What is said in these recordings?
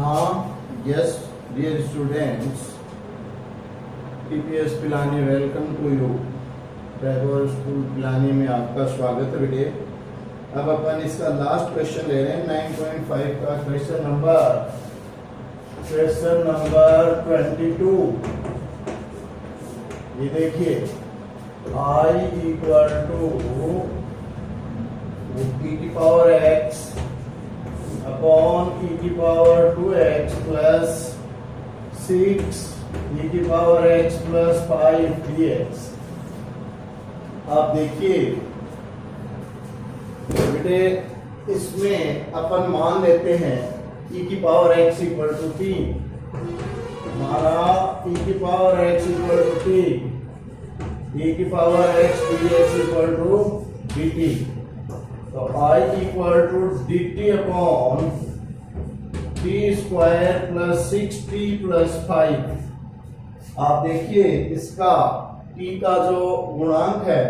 हाँ, yes dear students, TPS Pilani welcome to you. Tagore school Pilani में आपका स्वागत है बेटे। अब अपन इसका लास्ट क्वेश्चन ले रहे हैं 9.5 का क्वेश्चन नंबर 22। ये देखिए, I इक्वल टू e की पावर x अपॉन e की पावर 2x प्लस 6 e की पावर x प्लस 5 dx। आप देखिए बेटे, इसमें अपन मान लेते हैं e की पावर x इक्वल टू 3। हमारा e की power x equal to 3, e की power x dx equal to dt। तो I equal to dt upon t square plus 6t plus 5। आप देखिए इसका t का जो गुणांक है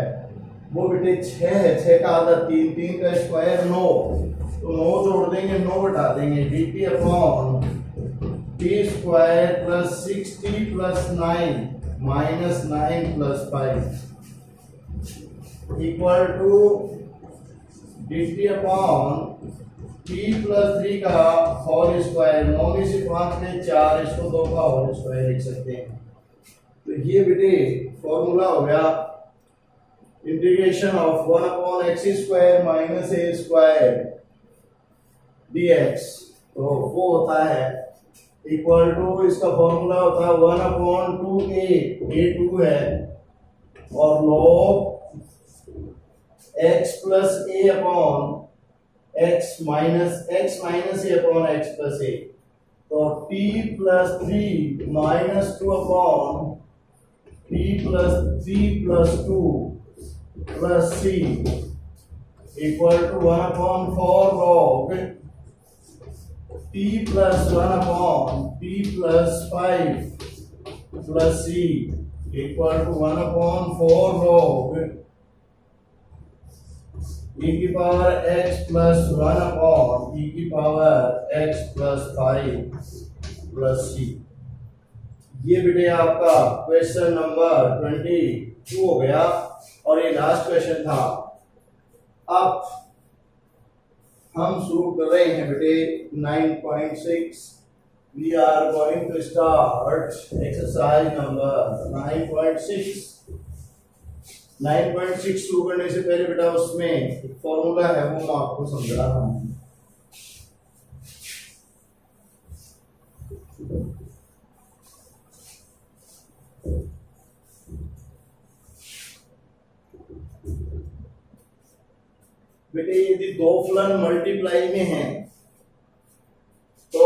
वो बेटे 6 है। 6 का आधा 3, 3 का स्क्वायर 9, तो 9 जोड़ देंगे 9 घटा देंगे। dt upon t square plus 6t plus 9 minus 9 plus 5 equal to dt upon t plus 3 का होल स्क्वायर। 9 में से 5 में 4, इसको 2 का होल स्क्वायर लिख सकते हैं। तो ये बेटे फॉर्मूला हो गया integration of 1 upon x square minus A square dx। तो वो होता है इक्वल टू, इसका फॉर्मूला होता है 1 अपॉन 2a, a 2 है, और log x plus a upon x minus a upon x plus a। तो t plus 3 minus 2 upon t plus 3 plus 2 plus c equal to 1 upon 4 log t plus 1 upon t plus 5 plus c equal to 1 upon 4 log e की power x plus 1 upon e की power x plus 5 plus c। ये बेटे आपका question number 22 हो गया और ये last question था। अब हम शुरू कर रहे हैं बेटे 9.6। We are going to start exercise number 9.6। 9.6 शुरू करने से पहले बेटा उसमें एक फॉर्मूला है, वो मैं आपको समझा रहा हूं। बेटे यदि दो फलन मल्टीप्लाई में हैं तो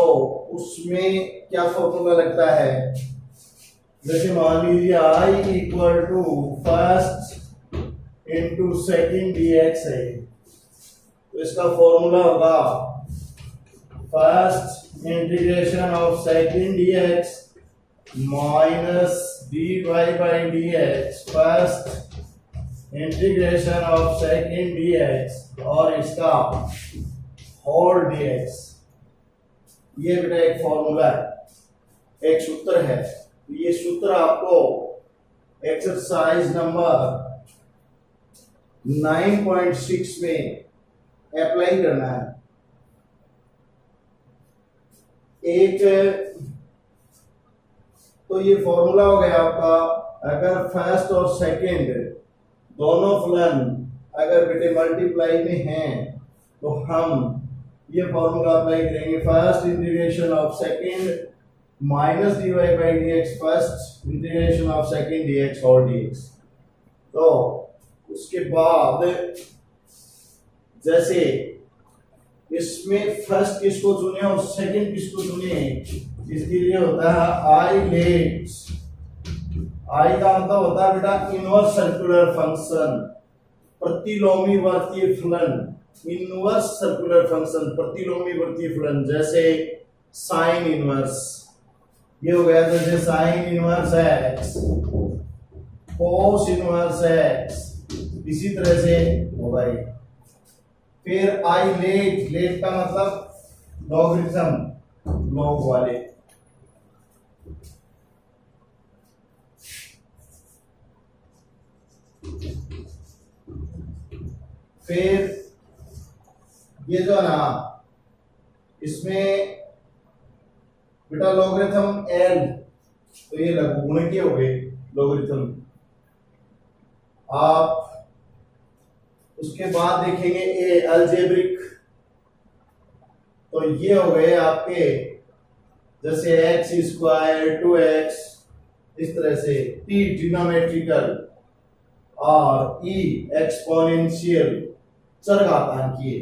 उसमें क्या फॉर्मूला लगता है? जैसे मान लीजिए I equal to first into second dx है, तो इसका फॉर्मूला होगा first integration of second dx minus dy by dx first integration of second dx और इसका होल dx। ये बेटा एक फॉर्मूला है, एक सूत्र है। ये सूत्र आपको एक्सरसाइज नंबर 9.6 में अप्लाई करना है। एक तो ये फॉर्मूला हो गया आपका, अगर फर्स्ट और सेकंड दोनों फलन अगर बेटे मल्टीप्लाई में हैं तो हम ये फॉर्मूला अप्लाई करेंगे। First integration of second minus dy by dx first integration of second dx और dx। तो उसके बाद जैसे इसमें फर्स्ट किसको चुने और सेकंड किसको चुने, इसके लिए होता है I लेट। I का मतलब होता है बेटा इनवर्स सर्कुलर फंक्शन, प्रतिलोमी वर्तीय फलन। इनवर्स सर्कुलर फंक्शन, प्रतिलोमी वर्तीय फलन, जैसे साइन इनवर्स, ये हो गया जैसे sine inverse x, cos inverse x, इसी तरह से हो गई। फिर आई लेट, लेट का मतलब लॉगरिथम, लॉग वाले। फिर ये जो ना इसमें बेटा लॉगरिथम एल, तो ये लघुगुणकीय हो गए लॉगरिथम। आप उसके बाद देखेंगे ए अलजेब्रिक, तो ये हो गए आपके जैसे एक्स स्क्वायर 2x, इस तरह से टी ट्रिग्नोमेट्रिकल और ई एक्सपोनेंशियल चरघातांकीय।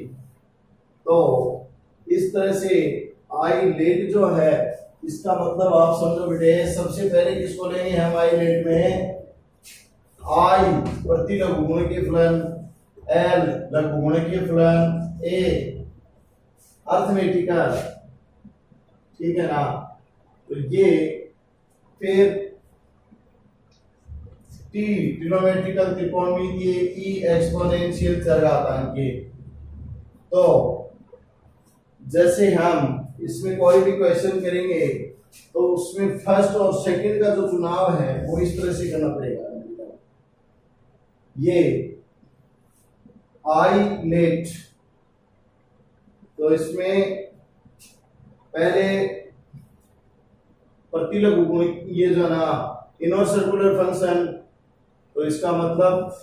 तो इस तरह से आई लेट जो है इसका मतलब आप समझो बेटे, सबसे पहले किसको लेंगे हम आई लेट में, आई प्रति लघुगुणकीय फलन, एल लघुगुणकीय फलन, ए अर्थमेटिकल, ठीक है ना। तो ये फिर टी ट्रिग्नोमेट्रिकल त्रिकोणमितीय, ई एक्सपोनेंशियल चरघातांकीय। तो जैसे हम इसमें कोई भी क्वेश्चन करेंगे तो उसमें फर्स्ट और सेकंड का जो चुनाव है वो इस तरह से करना पड़ेगा। ये आई लेट, तो इसमें पहले प्रतिलघुगुण, ये जो ना इनवर्स सर्कुलर फंक्शन, तो इसका मतलब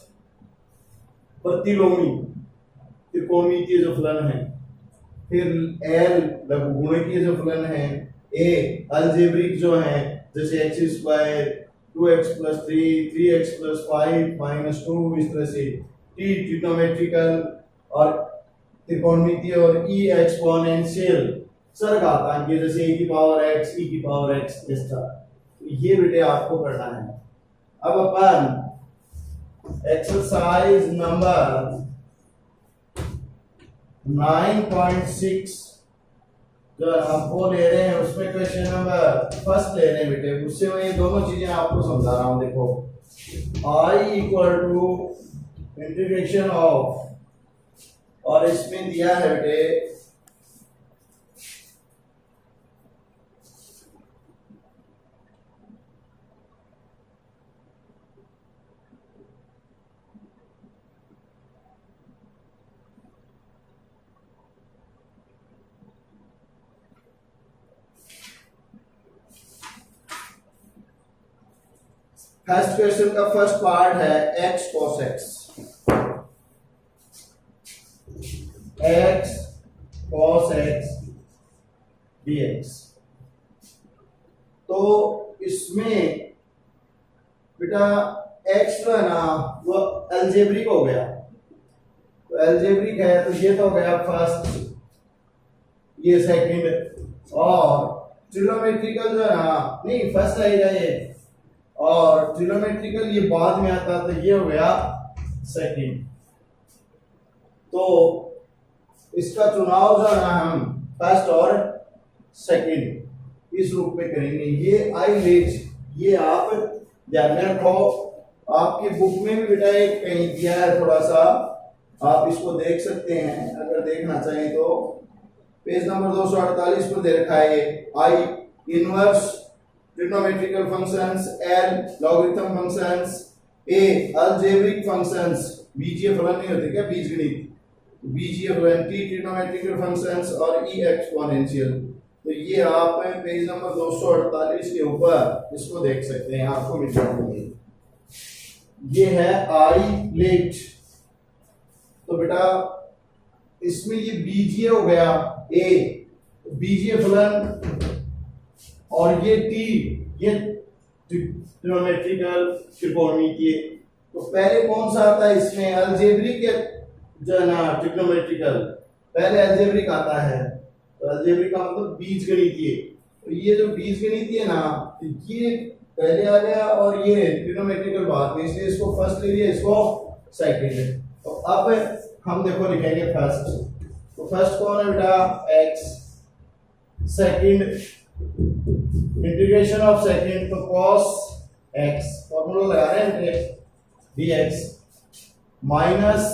प्रतिलोमी त्रिकोणमितीय जो फलन है। फिर एल लघुगुणकीय जो फलन है, ए अलजेब्रिक जो है जैसे एक्स स्क्वायर 2x + 3 3x + 5 -2, इस तरह से टी ट्रिग्नोमेट्रिकल और त्रिकोणमितीय, और ई एक्सपोनेंशियल चरघातांकीय जैसे e की पावर x, e की पावर x एक्स्ट्रा। तो ये बेटे आपको करना है। अब अपन एक्सरसाइज नंबर 9.6 जो आपको ले रहे हैं उसमें क्वेश्चन नंबर फर्स्ट ले रहे हैं बेटे, उससे मैं ये दोनों चीजें आपको समझा रहा हूं। देखो I equal to integration of, और इसमें दिया है बेटे फर्स्ट क्वेश्चन का फर्स्ट पार्ट है x cos x, x cos x dx। तो इसमें बेटा x जो है ना वो अलजेब्रिक हो गया, तो अलजेब्रिक है तो ये तो हो गया फर्स्ट, ये सेकंड, और ट्रिग्नोमेट्रिकल जो है ना नहीं फर्स्ट आएगा ये, और ट्रिग्नोमेट्रिकल ये बाद में आता, तो ये हो गया सेकंड। तो इसका चुनाव जो है ना हम फर्स्ट और सेकंड इस रूप में करेंगे। ये आई लेट, ये आप ध्यान में रखो, आपकी बुक में भी बेटा एक कहीं दिया है, थोड़ा सा आप इसको देख सकते हैं अगर देखना चाहें तो। पेज नंबर 248 पर दे रखा है आई inverse trigonometrical functions, L logarithm functions, ए अलजेब्रिक फंक्शंस, बीजीय फलन नहीं होते क्या, बीजगणित, बीजीय फलन, टी ट्रिग्नोमेट्रिकल फंक्शंस और ई एक्सपोनेंशियल। तो ये आप पेज नंबर 248 के ऊपर इसको देख सकते हैं, आपको मिल जाएंगे। ये है आई लेट, तो बेटा इसमें ये बीजीय हो गया ए, बीजीय फलन, और ये टी ये ट्रिग्नोमेट्रिकल त्रिकोणमितीय। तो पहले कौन सा आता है इसमें, अलजेब्रिक जो है ना ट्रिग्नोमेट्रिकल, पहले अलजेब्रिक आता है, तो अलजेब्रिक का मतलब बीजगणितीय। तो ये जो बीजगणितीय ना, तो ये पहले आ गया और ये ट्रिग्नोमेट्रिकल बाद में, इसलिए इसको फर्स्ट ले लिया, इसको सेकंड। तो अब हम देखो लिखेंगे फर्स्ट, तो फर्स्ट कौन है बेटा x, second integration of second, तो cos x, फॉर्मूला लगा रहे हैं dx minus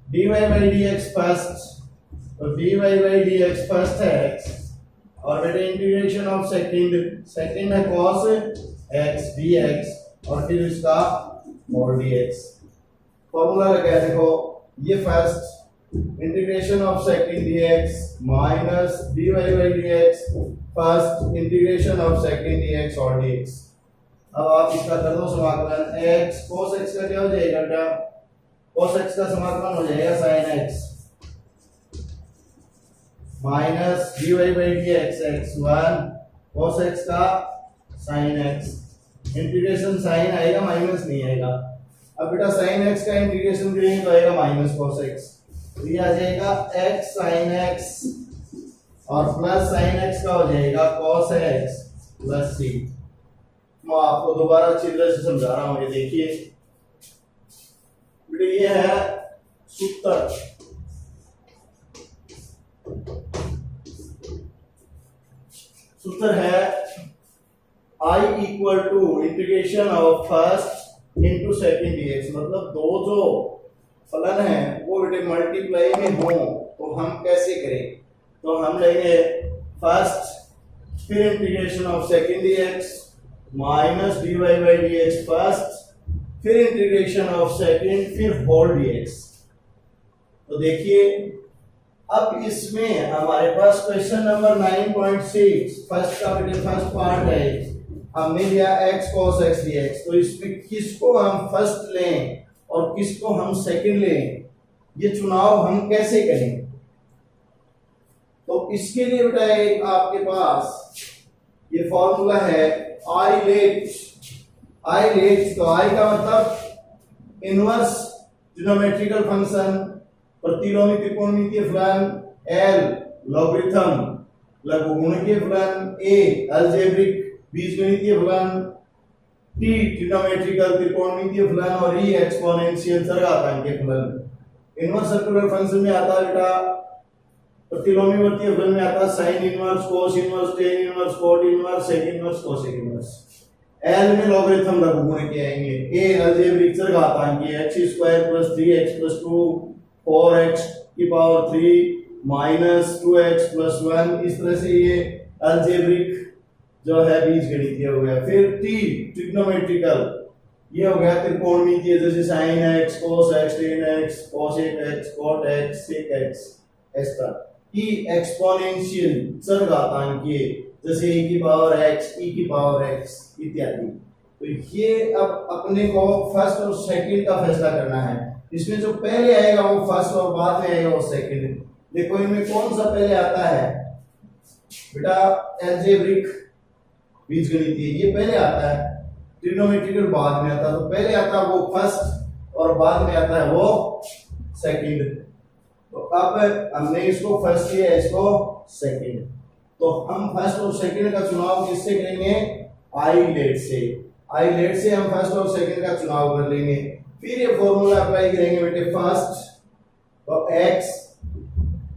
dy by dx first तो dy बाई dx फर्स्ट है x और बेटा इंटीग्रेशन ऑफ सेकंड है cos x dx और फिर इसका मोड dx। फॉर्मूला लगा देखो, ये first integration of second dx minus dy by dx first integration of second dx और dx। अब आप इसका कर दो समाकलन, x cos x का क्या हो जाएगा बेटा, cos x का समाकलन हो जाएगा sin x minus dy by dx x1 cos x का sin x, इंटीग्रेशन sin आएगा माइनस नहीं आएगा। अब बेटा sin x का इंटीग्रेशन करेंगे तो आएगा माइनस cos x, तो ये आ जाएगा x sin x और प्लस sin x का हो जाएगा cos x प्लस c। मैं आपको दोबारा अच्छी तरह से समझा रहा हूं, ये देखिए बेटा, ये है सूत्र, सूत्र है I equal to integration of first into second dx, मतलब दो जो फलन है वो बेटे मल्टीप्लाई में हो तो हम कैसे करें, तो हम लेंगे फर्स्ट फिर integration of second dx minus dy by dx first फिर इंटीग्रेशन ऑफ सेकेंड फिर होल dx। तो देखिए अब इसमें हमारे पास क्वेश्चन नंबर 9.6 फर्स्ट का बेटे फर्स्ट पार्ट है, हमने लिया x cos x dx, तो इसमें किसको हम फर्स्ट लें और किसको हम सेकंड लें, ये चुनाव हम कैसे करें। तो इसके लिए बेटा एक आपके पास ये फॉर्मूला है I let, तो I का मतलब इनवर्स ट्रिग्नोमेट्रिकल फंक्शन, प्रतिलोमी त्रिकोणमितीय फलन, L लॉगरिथम लघुगुणकीय फलन, A अलजेब्रिक बीजगणितीय फलन, T ट्रिग्नोमेट्रिकल त्रिकोणमितीय फलन और E एक्सपोनेंशियल चरघातांकीय फलन। इनवर्स सर्कुलर फंक्शन में आता है बेटा, प्रतिलोमी वर्तीय फलन में आता है sine inverse, cos inverse, tan inverse, cot inverse, sec inverse, cosec inverse. L में लॉगरिथम लघुगुणकीय आएंगे, A algebraic चरघातांकीय x² + 3x + 2 4x की पावर 3 माइनस 2x + 1, इस तरह से ये अलजेब्रिक जो है बीजगणितीय हो गया। फिर T ट्रिग्नोमेट्रिकल, ये हो गया त्रिकोणमितीय, जैसे sin x cos x tan x cosec x cot x sec x ऐसा। E एक्सपोनेंशियल चरघातांकीय, जैसे e की पावर x e की पावर x इत्यादि। तो ये अब अपने को फर्स्ट और सेकंड का फैसला करना है, इसमें जो पहले आएगा वो फर्स्ट और बाद में आएगा वो सेकंड। देखो इनमें कौन सा पहले आता है बेटा, अलजेब्रिक बीजगणितीय ये पहले आता है, ट्रिग्नोमेट्रिकल बाद में आता है, तो पहले आता है वो फर्स्ट और बाद में आता है वो सेकंड। तो अब हमने इसको फर्स्ट लिया, इसको सेकंड, तो हम फर्स्ट और सेकंड का चुनाव किससे करेंगे, आई लेट से हम फर्स्ट और सेकंड का चुनाव कर लेंगे। फिर ये फॉर्मूला अप्लाई करेंगे बेटे, फर्स्ट तो x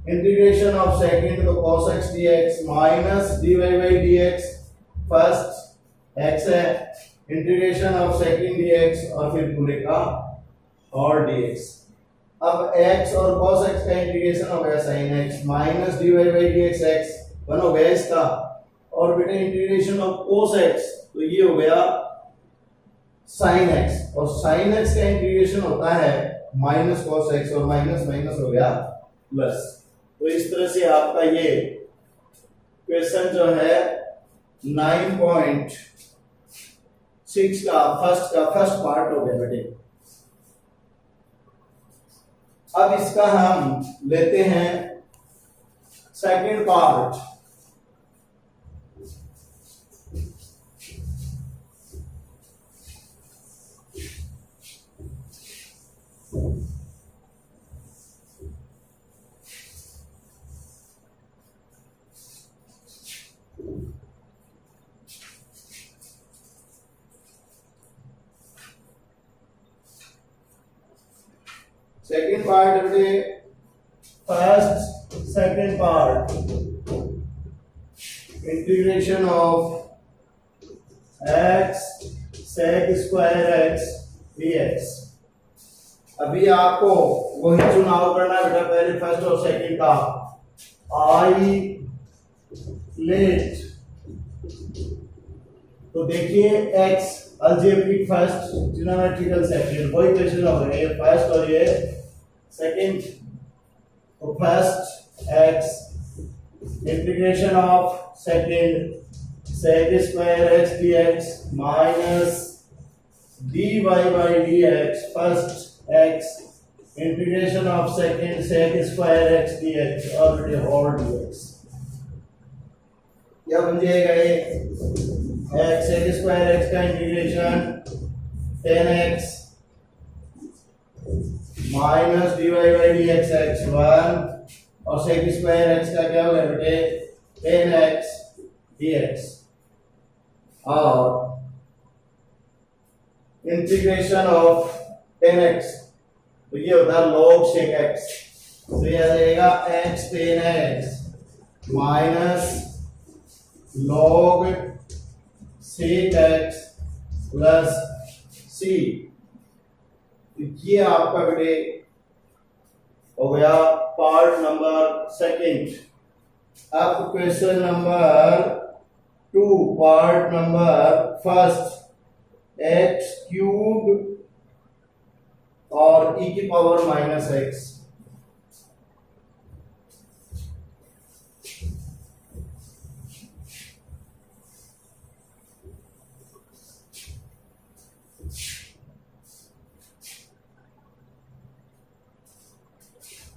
इंटीग्रेशन ऑफ सेकंड तो cos x dx minus dy by dx first x है, इंटीग्रेशन ऑफ सेकंड dx और फिर पूरे का और dx। अब x और cos x का इंटीग्रेशन हो गया sin x minus dy by dx x बन हो गया इसका, और बेटे इंटीग्रेशन ऑफ cos x तो ये हो गया sin x, और sin x का इंटीग्रेशन होता है माइनस cos x और माइनस माइनस हो गया प्लस। तो इस तरह से आपका ये क्वेश्चन जो है 9.6 का फर्स्ट पार्ट हो गया बेटे। अब इसका हम लेते हैं सेकंड पार्ट। सेकंड पार्ट बेटे, first second part integration of x sec square x dx। अभी आपको वही चुनाव करना बेटा, पहले फर्स्ट और सेकंड का। आइलेट। तो देखिए x algebraic first, trigonometrical second, वही क्वेश्चन हो गए, ये फर्स्ट और ये सेकंड। तो first x integration of second sec square x dx minus dy by dx first x integration of second sec square x dx और होल dx। क्या बन जाएगा ये x sec स्क्वायर x का integration 10x minus dy by dx x1 और sec square x का क्या होगा बेटे 10x dx और इंटीग्रेशन ऑफ 10x, तो ये होता है log sec x, तो ये आ जाएगा x 10x minus log sec x plus c। ये आपका बेटे हो गया पार्ट नंबर सेकंड। अब question number 2 part number first x cube और e की power minus x।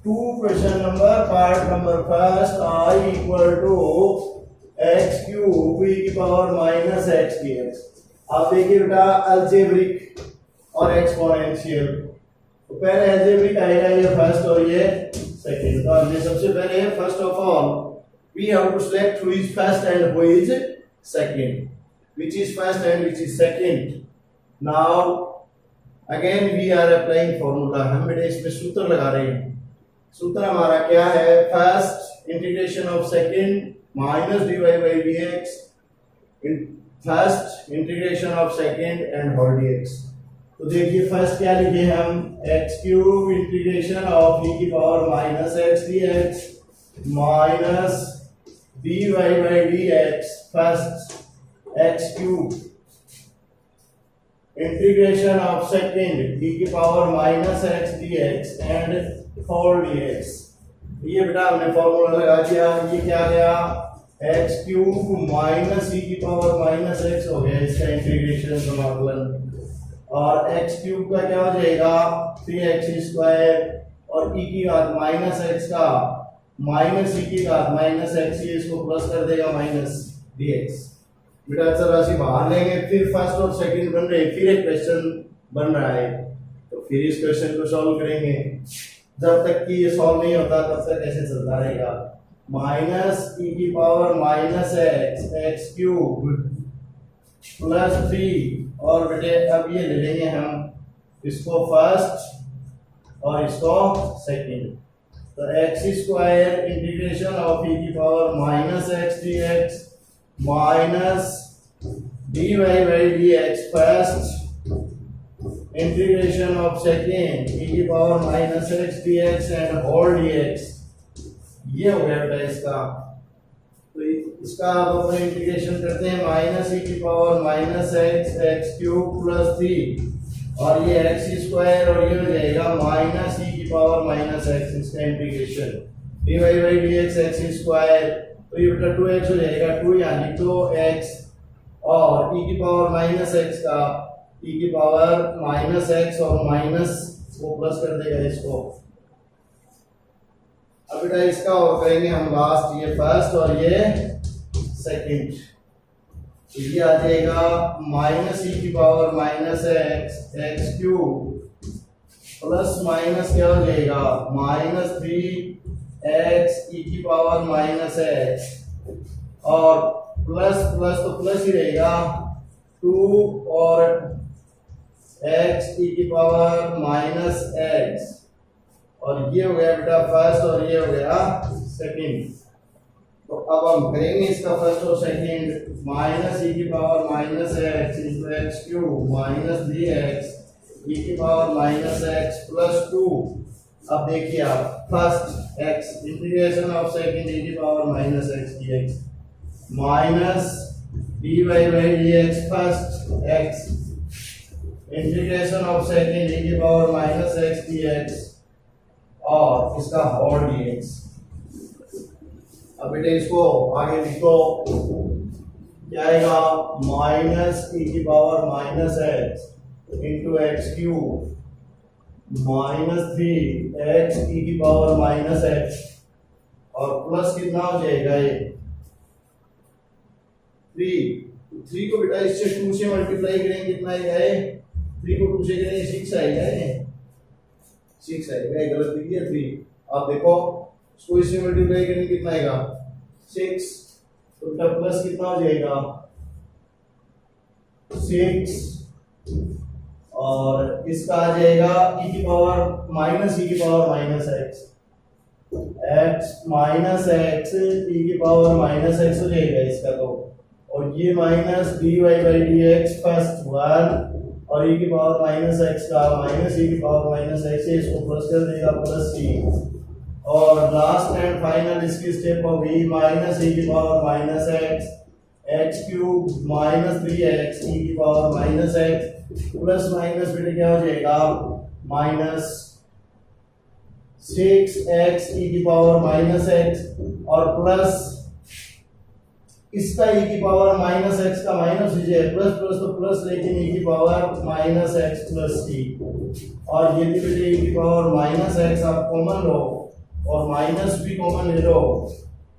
Question number part number first I equal to x cube e की power minus x dx। आप देखिए बेटा अलजेब्रिक और एक्सपोनेंशियल, तो पहले अलजेब्रिक आएगा ये फर्स्ट और ये सेकंड। तो हमने सबसे पहले first of all we have to select who is first and who is second, which is first and which is second. Now again we are applying formula, हम बेटे इसमें सूत्र लगा रहे हैं। सूत्र हमारा क्या है, first integration of second minus dy by dx, first integration of second and whole dx। तो देखिए फर्स्ट क्या लिखे हम, x cube integration of e की power minus x dx minus dy by dx first x cube integration of second e की power minus x dx and whole dx। ये बेटा हमने फॉर्मूला लगा दिया, ये क्या गया x क्यूब माइनस e की पावर माइनस x हो गया इसका इंटीग्रेशन समाकलन, और x क्यूब का क्या हो जाएगा 3x स्क्वायर और e की घात माइनस x का माइनस e की घात माइनस x, ये इसको प्लस कर देगा माइनस dx। बेटा अक्सर राशि बाहर लेंगे, फिर फर्स्ट और सेकंड बन रहे, फिर एक क्वेश्चन बन रहा है, तो फिर इस क्वेश्चन को सॉल्व करेंगे। जब तक कि ये सॉल्व नहीं होता तब तक ऐसे चलता रहेगा। माइनस e की power minus x cube plus 3, और बेटे अब ये ले लेंगे हम इसको फर्स्ट और इसको सेकंड। तो x square integration of e की power minus x dx minus dy by dx first integration of second e की power minus x dx and whole dx। ये हो गया बेटा इसका, तो इसका अब अपने इंटीग्रेशन करते हैं माइनस e की power minus x cube plus 3, और ये एक्स स्क्वायर और ये हो जाएगा माइनस e की पावर माइनस एक्स, इसका integration dy by dx x square, तो ये बेटा 2x हो जाएगा, 2 यानी तो x और e की पावर माइनस एक्स का e की पावर माइनस एक्स और माइनस को प्लस कर देगा इसको। अब बेटा इसका और करेंगे हम लास्ट, ये फर्स्ट और ये सेकंड, तो ये आ जाएगा माइनस e की power minus x cube plus minus क्या हो जाएगा माइनस 3x e की पावर माइनस एक्स, और प्लस प्लस तो प्लस ही रहेगा 2 और x e की पावर माइनस एक्स, और ये हो गया बेटा फर्स्ट और ये हो गया सेकंड। तो अब हम करेंगे इसका फर्स्ट और सेकंड, माइनस e की power minus x into x cube minus 3x e की पावर माइनस एक्स प्लस 2, अब देखिए आप first x integration of second e की power minus x dx minus dy by dx first x integration of second e की power minus x dx और इसका whole dx। अब बेटे इसको आगे लिखो, क्या आएगा माइनस e की power minus x into x cube minus 3x e की पावर माइनस x और प्लस कितना हो जाएगा ये 3 को बेटा इससे 2 से मल्टीप्लाई करेंगे कितना आएगा ये 3 को 2 से करेंगे 6 आएगा ये 6 आएगा, ये गलत लिख दिया 3। आप देखो इसको इससे मल्टीप्लाई करेंगे कितना आएगा 6 तो बेटा प्लस कितना हो जाएगा 6 और इसका आ जाएगा e की पावर माइनस e की power minus x minus x e की पावर माइनस x हो जाएगा इसका तो, और ये minus dy by dx first 1 और e की पावर माइनस x का माइनस e की पावर माइनस x है, इसको प्लस कर देगा प्लस c और लास्ट एंड फाइनल इसकी स्टेप होगी माइनस e की power minus x cube minus 3x e की power minus x plus minus बेटे क्या हो जाएगा माइनस 6x e की पावर माइनस x और प्लस इसका e की पावर माइनस x का माइनस हो जाए प्लस प्लस तो प्लस, लेकिन e की power minus x plus t और यदि बेटे e की पावर माइनस x आप कॉमन लो और माइनस भी कॉमन ले लो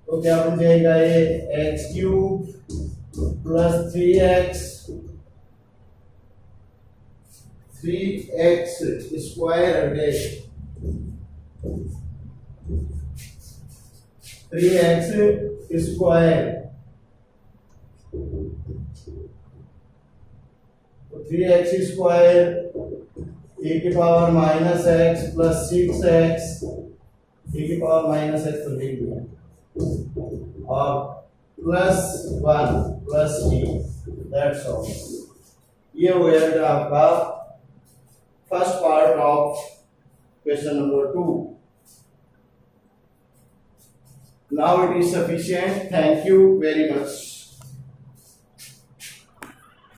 तो क्या बन जाएगा ये x cube plus 3x square 3x square 3x square e की power minus x plus 6x e की पावर माइनस x तो लिख दिया और plus 1 plus t, that's all. ये हो गया आपका first part of question number 2. Now it is sufficient. Thank you very much.